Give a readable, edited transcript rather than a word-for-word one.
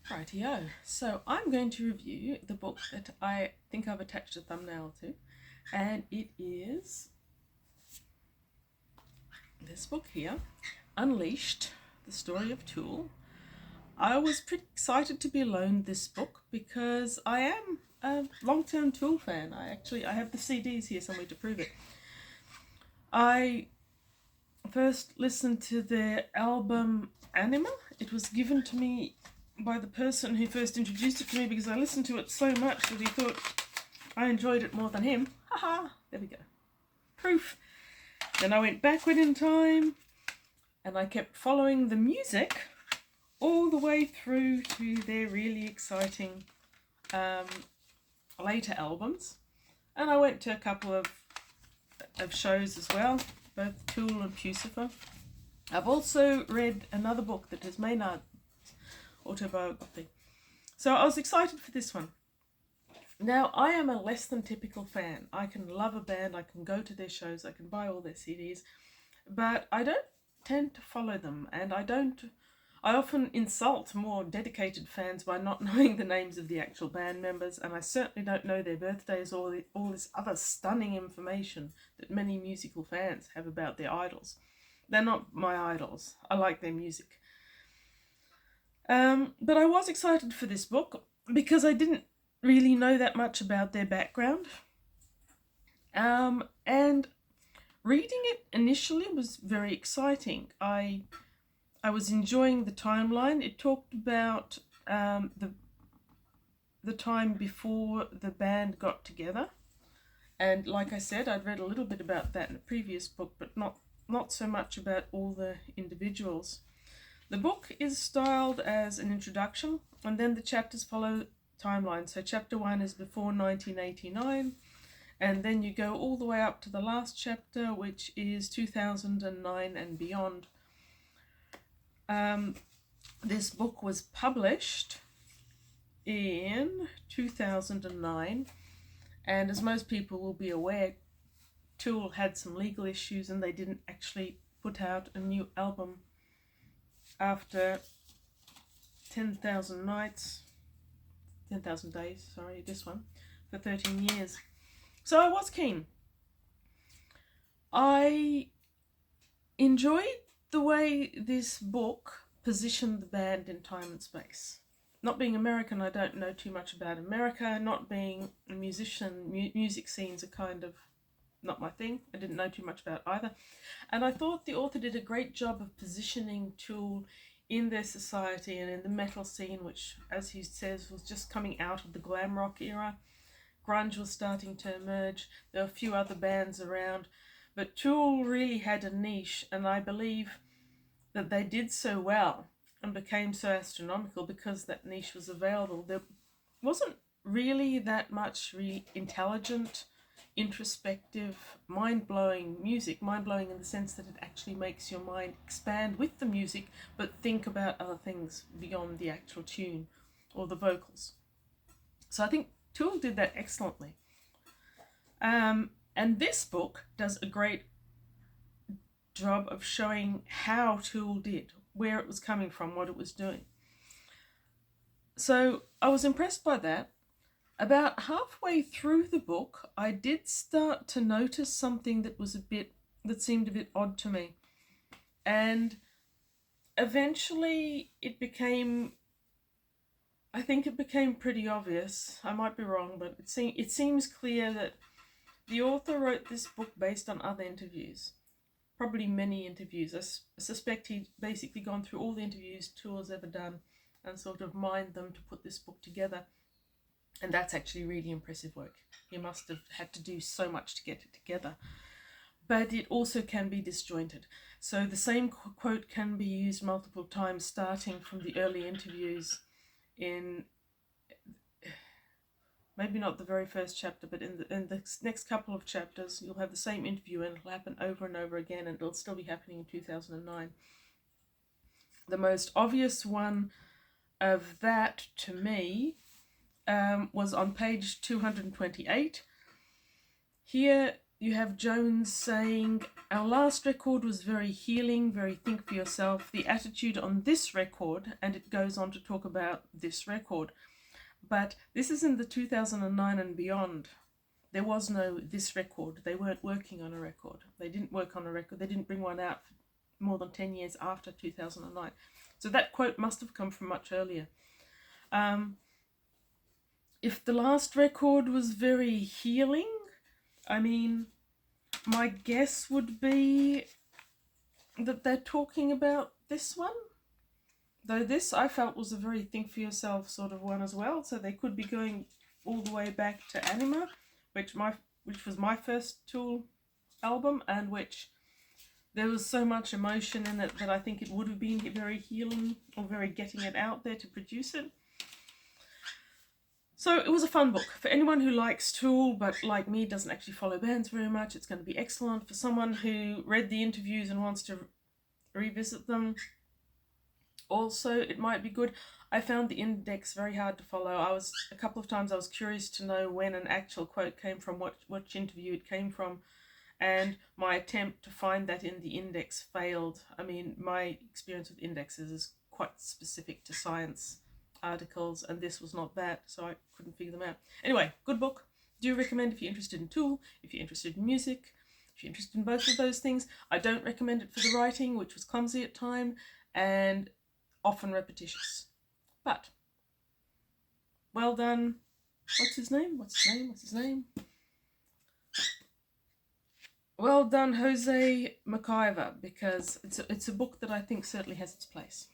Rightio. So I'm going to review the book that I think I've attached a thumbnail to, and it is this book here, Unleashed, the Story of Tool. I was pretty excited to be loaned this book because I am a long-term Tool fan. I have the CDs here somewhere to prove it. I first listened to their album Anima. It was given to me by the person who first introduced it to me because I listened to it so much that he thought I enjoyed it more than him. Haha, there we go. Proof. Then I went backward in time and I kept following the music all the way through to their really exciting later albums. And I went to a couple of shows as well, both Tool and Pucifer. I've also read another book that is Maynard's autobiography. So I was excited for this one. Now, I am a less than typical fan. I can love a band, I can go to their shows, I can buy all their CDs, but I don't tend to follow them, and I often insult more dedicated fans by not knowing the names of the actual band members, and I certainly don't know their birthdays or all this other stunning information that many musical fans have about their idols. They're not my idols. I like their music. But I was excited for this book because I didn't really know that much about their background. And reading it initially was very exciting. I was enjoying the timeline. It talked about the time before the band got together. And like I said, I'd read a little bit about that in a previous book, but not so much about all the individuals. The book is styled as an introduction, and then the chapters follow timeline. So chapter 1 is before 1989, and then you go all the way up to the last chapter, which is 2009 and beyond. This book was published in 2009, and as most people will be aware, Tool had some legal issues and they didn't actually put out a new album after 10,000 days, this one, for 13 years. So I was keen. I enjoyed the way this book positioned the band in time and space. Not being American, I don't know too much about America. Not being a musician, music scenes are kind of not my thing. I didn't know too much about either. And I thought the author did a great job of positioning Tool in their society and in the metal scene, which, as he says, was just coming out of the glam rock era. Grunge was starting to emerge. There were a few other bands around, but Tool really had a niche, and I believe that they did so well and became so astronomical because that niche was available. There wasn't really that much intelligent, introspective, mind-blowing music. Mind-blowing in the sense that it actually makes your mind expand with the music, but think about other things beyond the actual tune or the vocals. So I think Tool did that excellently. And this book does a great job of showing how Tool did, where it was coming from, what it was doing. So I was impressed by that. About halfway through the book, I did start to notice something that seemed a bit odd to me. And eventually it became pretty obvious. I might be wrong, but it seems clear that the author wrote this book based on other interviews. Probably many interviews. I suspect he'd basically gone through all the interviews Tool's ever done and sort of mined them to put this book together. And that's actually really impressive work. He must have had to do so much to get it together. But it also can be disjointed. So the same quote can be used multiple times, starting from the early interviews in, maybe not the very first chapter, but in the next couple of chapters, you'll have the same interview and it'll happen over and over again, and it'll still be happening in 2009. The most obvious one of that to me was on page 228. Here you have Jones saying, our last record was very healing, very think for yourself. The attitude on this record, and it goes on to talk about this record. But this is in the 2009 and beyond. There was no this record. They weren't working on a record. They didn't work on a record. They didn't bring one out for more than 10 years after 2009. So that quote must have come from much earlier. If the last record was very healing, I mean, my guess would be that they're talking about this one. Though this, I felt, was a very think for yourself sort of one as well. So they could be going all the way back to Anima, which was my first Tool album, and which there was so much emotion in it that I think it would have been very healing, or very getting it out there to produce it. So it was a fun book. For anyone who likes Tool, but like me doesn't actually follow bands very much, it's going to be excellent. For someone who read the interviews and wants to revisit them, also it might be good. I found the index very hard to follow. A couple of times I was curious to know when an actual quote came from, which interview it came from, and my attempt to find that in the index failed. I mean, my experience with indexes is quite specific to science articles, and this was not that, so I couldn't figure them out. Anyway, good book. Do recommend if you're interested in Tool, if you're interested in music, if you're interested in both of those things. I don't recommend it for the writing, which was clumsy at time and often repetitious. But well done. What's his name? Well done, Jose McIver, because it's a book that I think certainly has its place.